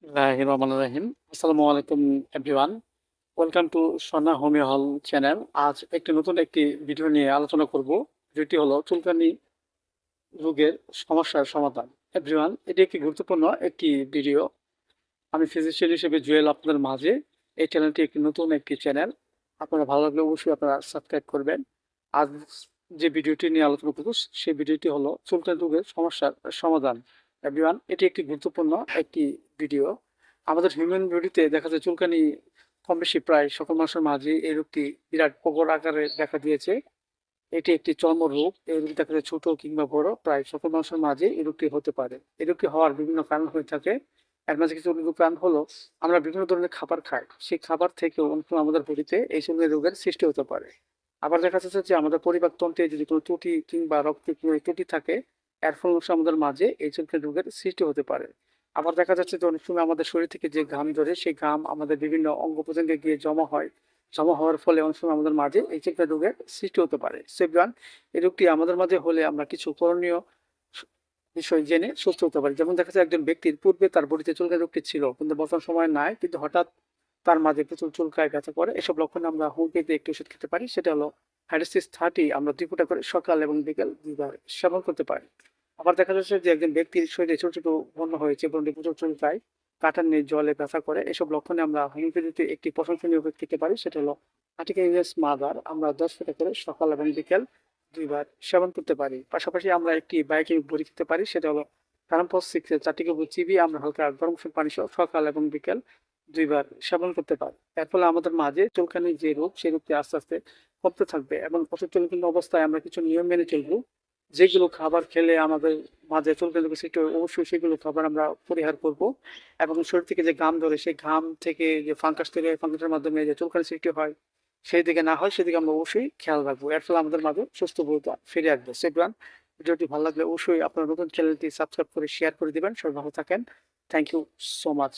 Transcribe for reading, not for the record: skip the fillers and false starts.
বিসমিল্লাহির রহমানির রহিম। আসসালামু আলাইকুম এভরিওয়ান। ওয়েলকাম টু সোনা হোমিও হল চ্যানেল। আজ একটি নতুন ভিডিও নিয়ে আলোচনা করব, যেটি হলো চুলকানি রোগের সমস্যার সমাধান। এভরিওয়ান, এটি একটি গুরুত্বপূর্ণ একটি ভিডিও। আমি ফিজিশিয়ান হিসেবে জুয়েল আপনাদের মাঝে। এই চ্যানেলটি একটি নতুন চ্যানেল। আপনারা ভালো লাগলে অবশ্যই আপনারা সাবস্ক্রাইব করবেন। আজ যে ভিডিওটি নিয়ে আলোচনা করব, সেই ভিডিওটি হলো চুলকানি রোগের সমস্যার সমাধান। এভরিওয়ান, এটি একটি গুরুত্বপূর্ণ একটি ভিডিও। আমাদের হিউম্যান বডিতে দেখা যায় চুলকানি কম বেশি প্রায় সকল মানুষের মাঝে এই রোগটি বিরাট প্রকট আকারে দেখা দিয়েছে। এটি একটি চর্মরোগ। এই রোগ দেখা যায় ছোট কিংবা বড়, প্রায় সকল মানুষের মাঝে এই রোগটি হতে পারে। এই রোগটি হওয়ার বিভিন্ন কারণ হয়ে থাকে। এর মাঝে কিছু কারণ হলো আমরা বিভিন্ন ধরনের খাবার খাই, সেই খাবার থেকেও অনেক সময় আমাদের বডিতে এই ধরনের রোগের সৃষ্টি হতে পারে। আবার দেখা যাচ্ছে যে আমাদের পরিপাকতন্ত্রে যদি কোনো ত্রুটি কিংবা রক্তে কোনো ত্রুটি থাকে, এর ফলে অনেক সময় আমাদের মাঝে এই ধরনের রোগের সৃষ্টি হতে পারে। আবার দেখা যাচ্ছে যে অনেক সময় আমাদের শরীর থেকে যে ঘাম ধরে, সেই ঘাম আমাদের বিভিন্ন অঙ্গ প্রত্যঙ্গে গিয়ে জমা হয়। জমা হওয়ার ফলে অনেক সময় আমাদের মাঝে এই ধরনের রোগের সৃষ্টি হতে পারে। সো এভরিওয়ান, এই রোগটি আমাদের মাঝে হলে আমরা কিছু করণীয় বিষয় জেনে সুস্থ হতে পারি। যেমন দেখা যায় একজন ব্যক্তির পূর্বে তার বডিতে চুলকানি রোগটি ছিল, কিন্তু বর্তমান সময় নাই, কিন্তু হঠাৎ তার মাঝে প্রচুর চুলকায়, ব্যথা করে। এসব লক্ষণে আমরা হোমিওপ্যাথি একটি ওষুধ খেতে পারি, সেটা হলো হাইড্রোসিস 30। আমরা 2 ফোঁটা করে সকাল এবং বিকেল 2 বার সেবন করতে পারি। আবার দেখা যাচ্ছে যে একজন ব্যক্তির শরীরে ছোট ছোট ব্রণ হয়েছে, ব্রণটি প্রচুর চুলকায়, কাটার নেই, জলে ব্যথা করে। এসব লক্ষণে আমরা হোমিওপ্যাথিতে একটি প্রশংসনীয় ওষুধ খেতে পারি, সেটা হলো আর্টিকা ইউএস মাদার। আমরা 10 ফোঁটা করে সকাল এবং বিকেল 2 বার সেবন করতে পারি। পাশাপাশি আমরা একটি বায়োটিক বড়ি খেতে পারি, সেটা হলো প্যারাম্পস 6 এর 4টি কপি চিবিয়ে আমরা হালকা গরম পানি সহ সকাল এবং বিকেল 2 বার সেবন করতে পারি। এর ফলে আমাদের মাঝে চুলকানির যে রোগ, সেই রোগটি আস্তে আস্তে কমতে থাকবে। এবং অচুলকানি অবস্থায় আমরা কিছু নিয়ম মেনে চলবো। যেগুলো খাবার খেলে আমাদের মাঝে চুলকানি রোগের সৃষ্টি হয়, অবশ্যই সেগুলো খাবার আমরা পরিহার করব। এবং শরীর থেকে যে ঘাম ধরে, সেই ঘাম থেকে যে ফাঙ্গাস তৈরি হয়, ফাঙ্গাসের মাধ্যমে যে চুলকানি সৃষ্টি হয়, সেই দিকে না হয় সেদিকে আমরা অবশ্যই খেয়াল রাখবো। এর ফলে আমাদের মাঝে সুস্থ বোধ ফিরে আসবে। সেভরান, ভিডিওটি ভালো লাগলে অবশ্যই আপনার নতুন চ্যানেলটি সাবস্ক্রাইব করে শেয়ার করে দিবেন। সবাই ভালো থাকেন। Thank you so much.